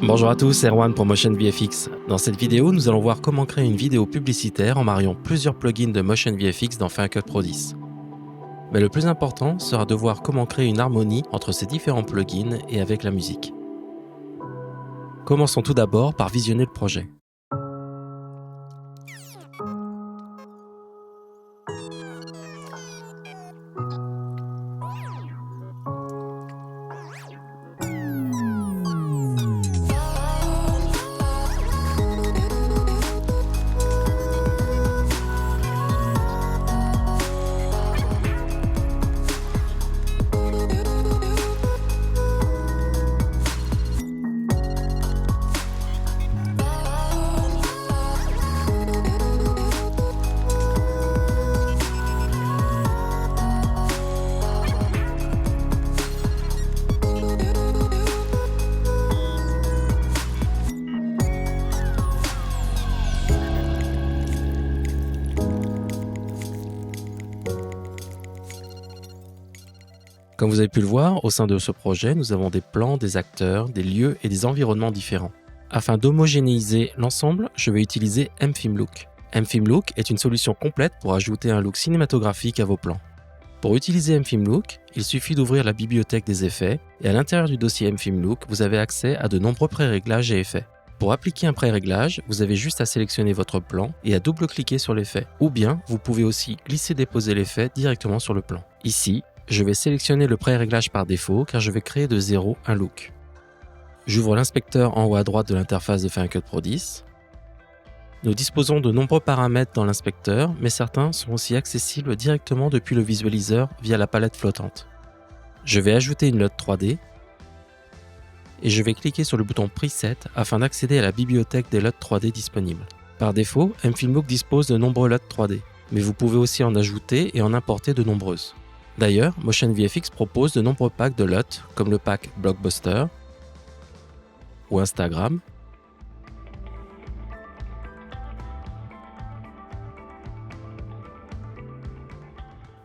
Bonjour à tous, c'est Erwan pour Motion VFX. Dans cette vidéo, nous allons voir comment créer une vidéo publicitaire en mariant plusieurs plugins de Motion VFX dans Final Cut Pro 10. Mais le plus important sera de voir comment créer une harmonie entre ces différents plugins et avec la musique. Commençons tout d'abord par visionner le projet. Comme vous avez pu le voir, au sein de ce projet, nous avons des plans, des acteurs, des lieux et des environnements différents. Afin d'homogénéiser l'ensemble, je vais utiliser mFilm Look. mFilm Look est une solution complète pour ajouter un look cinématographique à vos plans. Pour utiliser mFilm Look, il suffit d'ouvrir la bibliothèque des effets et à l'intérieur du dossier mFilm Look, vous avez accès à de nombreux pré-réglages et effets. Pour appliquer un pré-réglage, vous avez juste à sélectionner votre plan et à double-cliquer sur l'effet. Ou bien, vous pouvez aussi glisser-déposer l'effet directement sur le plan. Ici, je vais sélectionner le pré-réglage par défaut car je vais créer de zéro un look. J'ouvre l'inspecteur en haut à droite de l'interface de Final Cut Pro 10. Nous disposons de nombreux paramètres dans l'inspecteur, mais certains sont aussi accessibles directement depuis le visualiseur via la palette flottante. Je vais ajouter une LUT 3D et je vais cliquer sur le bouton Preset afin d'accéder à la bibliothèque des LUT 3D disponibles. Par défaut, mFilm Look dispose de nombreux LUT 3D, mais vous pouvez aussi en ajouter et en importer de nombreuses. D'ailleurs, Motion VFX propose de nombreux packs de LUT, comme le pack Blockbuster ou Instagram,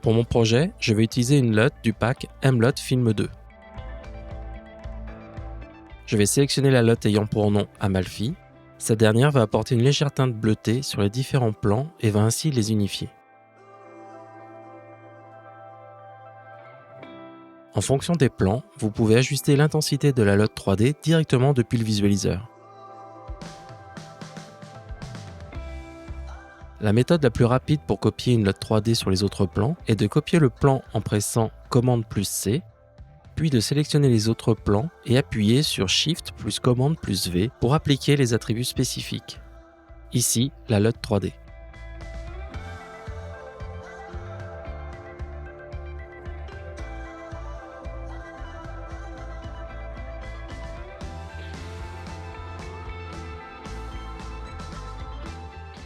Pour mon projet, je vais utiliser une LUT du pack mLUT Film 2. Je vais sélectionner la LUT ayant pour nom Amalfi. Cette dernière va apporter une légère teinte bleutée sur les différents plans et va ainsi les unifier. En fonction des plans, vous pouvez ajuster l'intensité de la LUT 3D directement depuis le visualiseur. La méthode la plus rapide pour copier une LUT 3D sur les autres plans est de copier le plan en pressant Commande plus C, puis de sélectionner les autres plans et appuyer sur Shift plus Commande plus V pour appliquer les attributs spécifiques. Ici, la LUT 3D.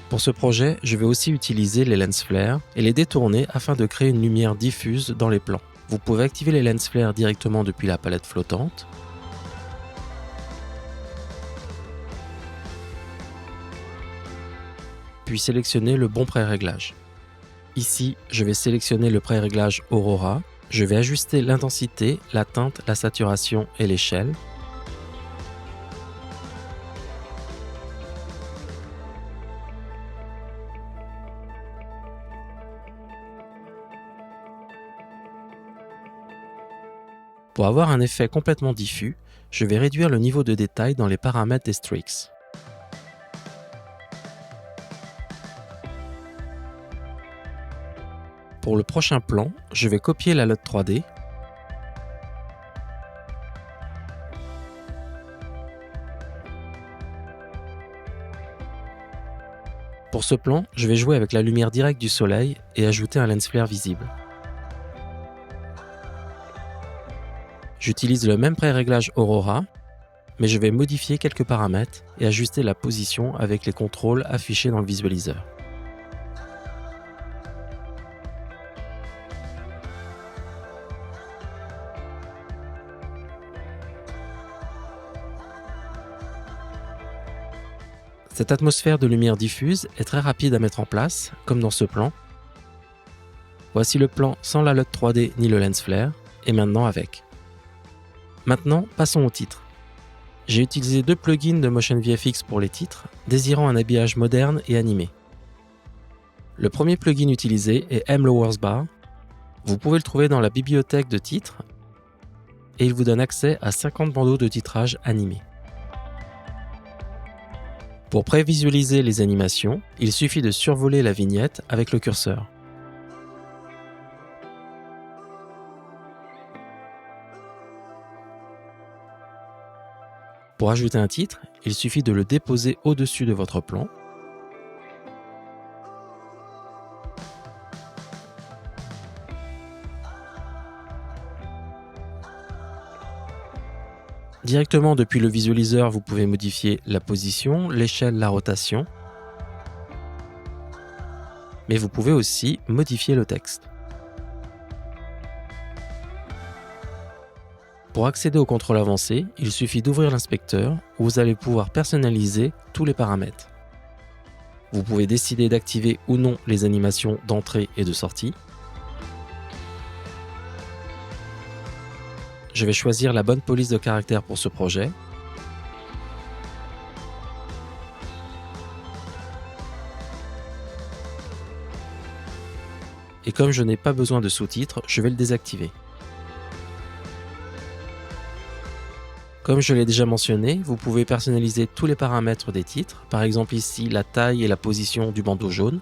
Pour ce projet, je vais aussi utiliser les lens flares et les détourner afin de créer une lumière diffuse dans les plans. Vous pouvez activer les lens flares directement depuis la palette flottante. Puis sélectionner le bon pré-réglage. Ici, je vais sélectionner le pré-réglage Aurora. Je vais ajuster l'intensité, la teinte, la saturation et l'échelle. Pour avoir un effet complètement diffus, je vais réduire le niveau de détail dans les paramètres des streaks. Pour le prochain plan, je vais copier la LUT 3D. Pour ce plan, je vais jouer avec la lumière directe du soleil et ajouter un lens flare visible. J'utilise le même pré-réglage Aurora, mais je vais modifier quelques paramètres et ajuster la position avec les contrôles affichés dans le visualiseur. Cette atmosphère de lumière diffuse est très rapide à mettre en place, comme dans ce plan. Voici le plan sans la LUT 3D ni le lens flare, et maintenant avec. Maintenant, passons au titre. J'ai utilisé 2 plugins de Motion VFX pour les titres, désirant un habillage moderne et animé. Le premier plugin utilisé est M-Lowers Bar. Vous pouvez le trouver dans la bibliothèque de titres et il vous donne accès à 50 bandeaux de titrage animés. Pour prévisualiser les animations, il suffit de survoler la vignette avec le curseur. Pour ajouter un titre, il suffit de le déposer au-dessus de votre plan. Directement depuis le visualiseur, vous pouvez modifier la position, l'échelle, la rotation. Mais vous pouvez aussi modifier le texte. Pour accéder au contrôle avancé, il suffit d'ouvrir l'inspecteur où vous allez pouvoir personnaliser tous les paramètres. Vous pouvez décider d'activer ou non les animations d'entrée et de sortie. Je vais choisir la bonne police de caractère pour ce projet. Et comme je n'ai pas besoin de sous-titres, je vais le désactiver. Comme je l'ai déjà mentionné, vous pouvez personnaliser tous les paramètres des titres, par exemple ici la taille et la position du bandeau jaune.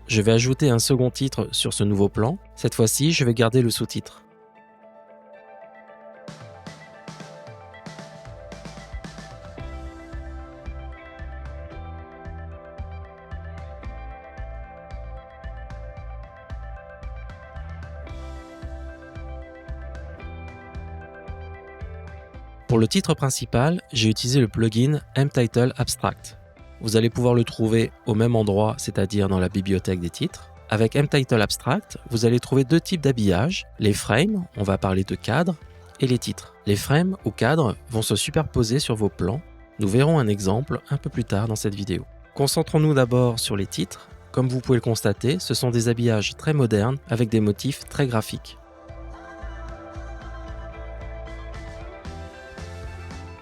Je vais ajouter un second titre sur ce nouveau plan. Cette fois-ci, je vais garder le sous-titre. Pour le titre principal, j'ai utilisé le plugin M-Title Abstract. Vous allez pouvoir le trouver au même endroit, c'est-à-dire dans la bibliothèque des titres. Avec M-Title Abstract, vous allez trouver 2 types d'habillage, les frames, on va parler de cadres, et les titres. Les frames ou cadres vont se superposer sur vos plans. Nous verrons un exemple un peu plus tard dans cette vidéo. Concentrons-nous d'abord sur les titres. Comme vous pouvez le constater, ce sont des habillages très modernes avec des motifs très graphiques.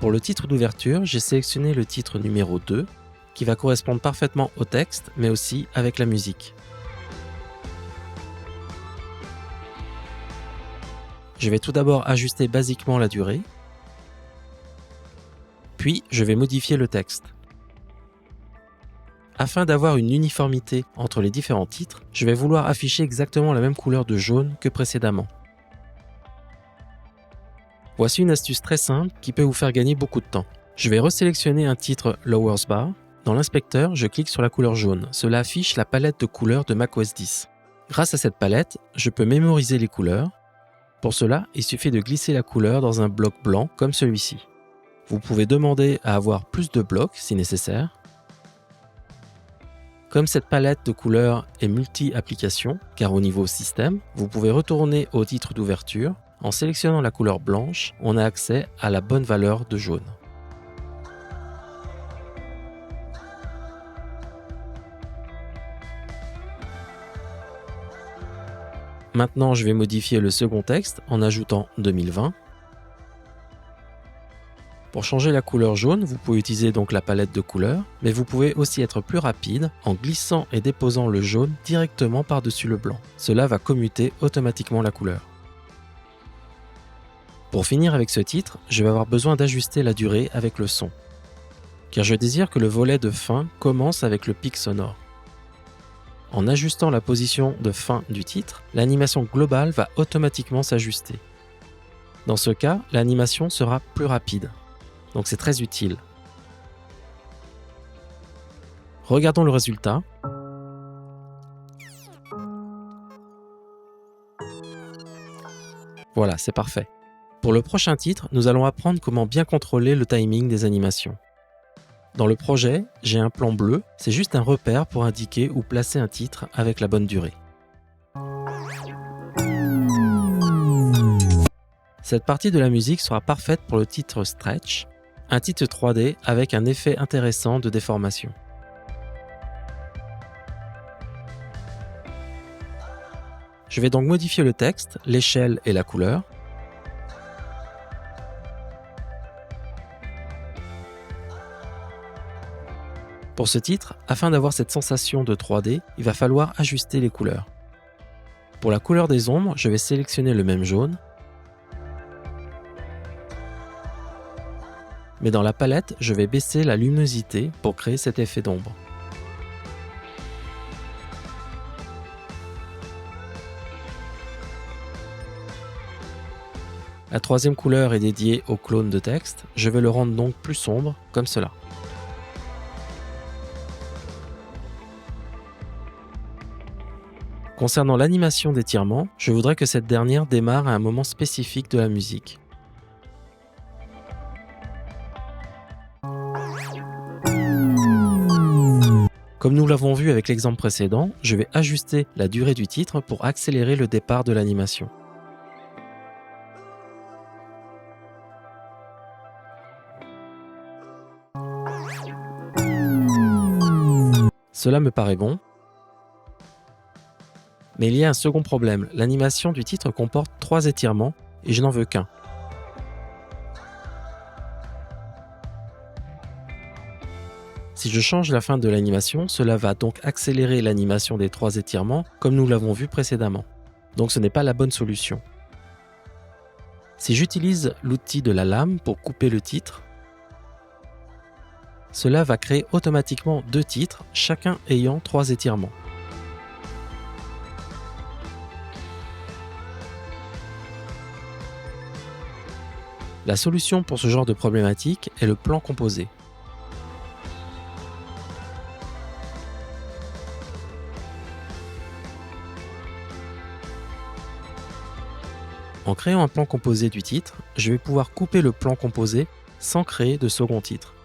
Pour le titre d'ouverture, j'ai sélectionné le titre numéro 2 qui va correspondre parfaitement au texte mais aussi avec la musique. Je vais tout d'abord ajuster basiquement la durée, puis je vais modifier le texte. Afin d'avoir une uniformité entre les différents titres, je vais vouloir afficher exactement la même couleur de jaune que précédemment. Voici une astuce très simple qui peut vous faire gagner beaucoup de temps. Je vais resélectionner un titre Lowers Bar. Dans l'inspecteur, je clique sur la couleur jaune. Cela affiche la palette de couleurs de macOS 10. Grâce à cette palette, je peux mémoriser les couleurs. Pour cela, il suffit de glisser la couleur dans un bloc blanc comme celui-ci. Vous pouvez demander à avoir plus de blocs si nécessaire. Comme cette palette de couleurs est multi-application, car au niveau système, vous pouvez retourner au titre d'ouverture. En sélectionnant la couleur blanche, on a accès à la bonne valeur de jaune. Maintenant, je vais modifier le second texte en ajoutant 2020. Pour changer la couleur jaune, vous pouvez utiliser donc la palette de couleurs, mais vous pouvez aussi être plus rapide en glissant et déposant le jaune directement par-dessus le blanc. Cela va commuter automatiquement la couleur. Pour finir avec ce titre, je vais avoir besoin d'ajuster la durée avec le son, car je désire que le volet de fin commence avec le pic sonore. En ajustant la position de fin du titre, l'animation globale va automatiquement s'ajuster. Dans ce cas, l'animation sera plus rapide, donc c'est très utile. Regardons le résultat. Voilà, c'est parfait. Pour le prochain titre, nous allons apprendre comment bien contrôler le timing des animations. Dans le projet, j'ai un plan bleu, c'est juste un repère pour indiquer où placer un titre avec la bonne durée. Cette partie de la musique sera parfaite pour le titre Stretch, un titre 3D avec un effet intéressant de déformation. Je vais donc modifier le texte, l'échelle et la couleur. Pour ce titre, afin d'avoir cette sensation de 3D, il va falloir ajuster les couleurs. Pour la couleur des ombres, je vais sélectionner le même jaune, mais dans la palette, je vais baisser la luminosité pour créer cet effet d'ombre. La troisième couleur est dédiée au clone de texte, je vais le rendre donc plus sombre, comme cela. Concernant l'animation d'étirement, je voudrais que cette dernière démarre à un moment spécifique de la musique. Comme nous l'avons vu avec l'exemple précédent, je vais ajuster la durée du titre pour accélérer le départ de l'animation. Cela me paraît bon. Mais il y a un second problème, l'animation du titre comporte 3 étirements et je n'en veux qu'un. Si je change la fin de l'animation, cela va donc accélérer l'animation des 3 étirements comme nous l'avons vu précédemment. Donc ce n'est pas la bonne solution. Si j'utilise l'outil de la lame pour couper le titre, cela va créer automatiquement 2 titres, chacun ayant 3 étirements. La solution pour ce genre de problématique est le plan composé. En créant un plan composé du titre, je vais pouvoir couper le plan composé sans créer de second titre.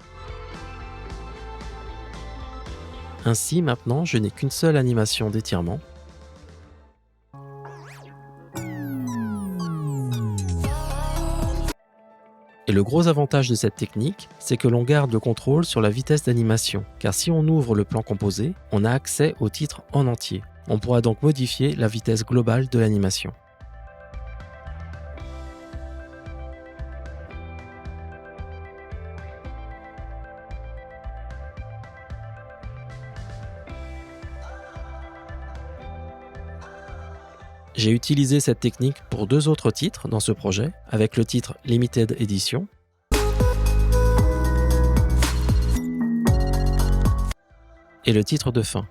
Ainsi, maintenant, je n'ai qu'une seule animation d'étirement. Et le gros avantage de cette technique, c'est que l'on garde le contrôle sur la vitesse d'animation, car si on ouvre le plan composé, on a accès au titre en entier. On pourra donc modifier la vitesse globale de l'animation. J'ai utilisé cette technique pour 2 autres titres dans ce projet, avec le titre Limited Edition et le titre de fin.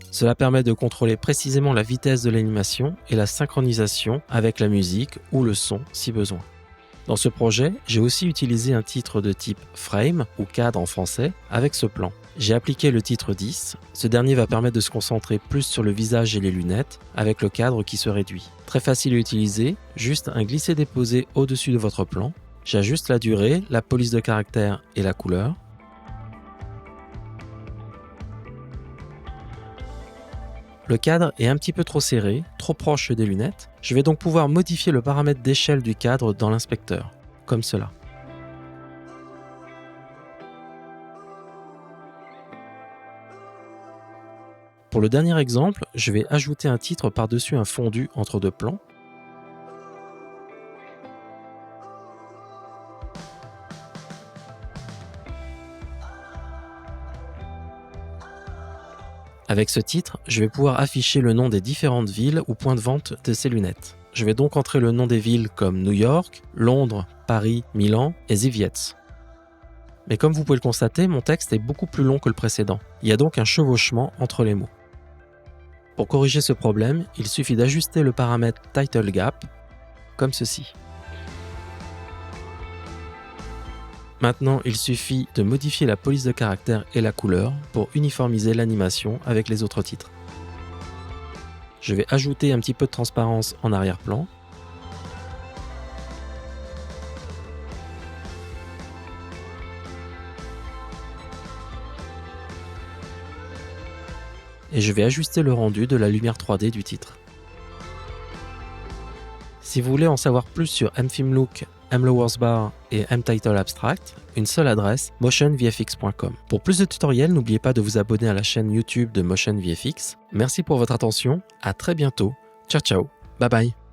Cela permet de contrôler précisément la vitesse de l'animation et la synchronisation avec la musique ou le son si besoin. Dans ce projet, j'ai aussi utilisé un titre de type frame ou cadre en français avec ce plan. J'ai appliqué le titre 10, ce dernier va permettre de se concentrer plus sur le visage et les lunettes avec le cadre qui se réduit. Très facile à utiliser, juste un glisser-déposer au-dessus de votre plan. J'ajuste la durée, la police de caractère et la couleur. Le cadre est un petit peu trop serré, trop proche des lunettes. Je vais donc pouvoir modifier le paramètre d'échelle du cadre dans l'inspecteur, comme cela. Pour le dernier exemple, je vais ajouter un titre par-dessus un fondu entre 2 plans. Avec ce titre, je vais pouvoir afficher le nom des différentes villes ou points de vente de ces lunettes. Je vais donc entrer le nom des villes comme New York, Londres, Paris, Milan et Żywiec. Mais comme vous pouvez le constater, mon texte est beaucoup plus long que le précédent. Il y a donc un chevauchement entre les mots. Pour corriger ce problème, il suffit d'ajuster le paramètre Title Gap, comme ceci. Maintenant, il suffit de modifier la police de caractère et la couleur pour uniformiser l'animation avec les autres titres. Je vais ajouter un petit peu de transparence en arrière-plan. Et je vais ajuster le rendu de la lumière 3D du titre. Si vous voulez en savoir plus sur mFilmLook, mLowersBar et mTitle Abstract, une seule adresse, motionvfx.com. Pour plus de tutoriels, n'oubliez pas de vous abonner à la chaîne YouTube de MotionVFX. Merci pour votre attention, à très bientôt, ciao ciao, bye bye.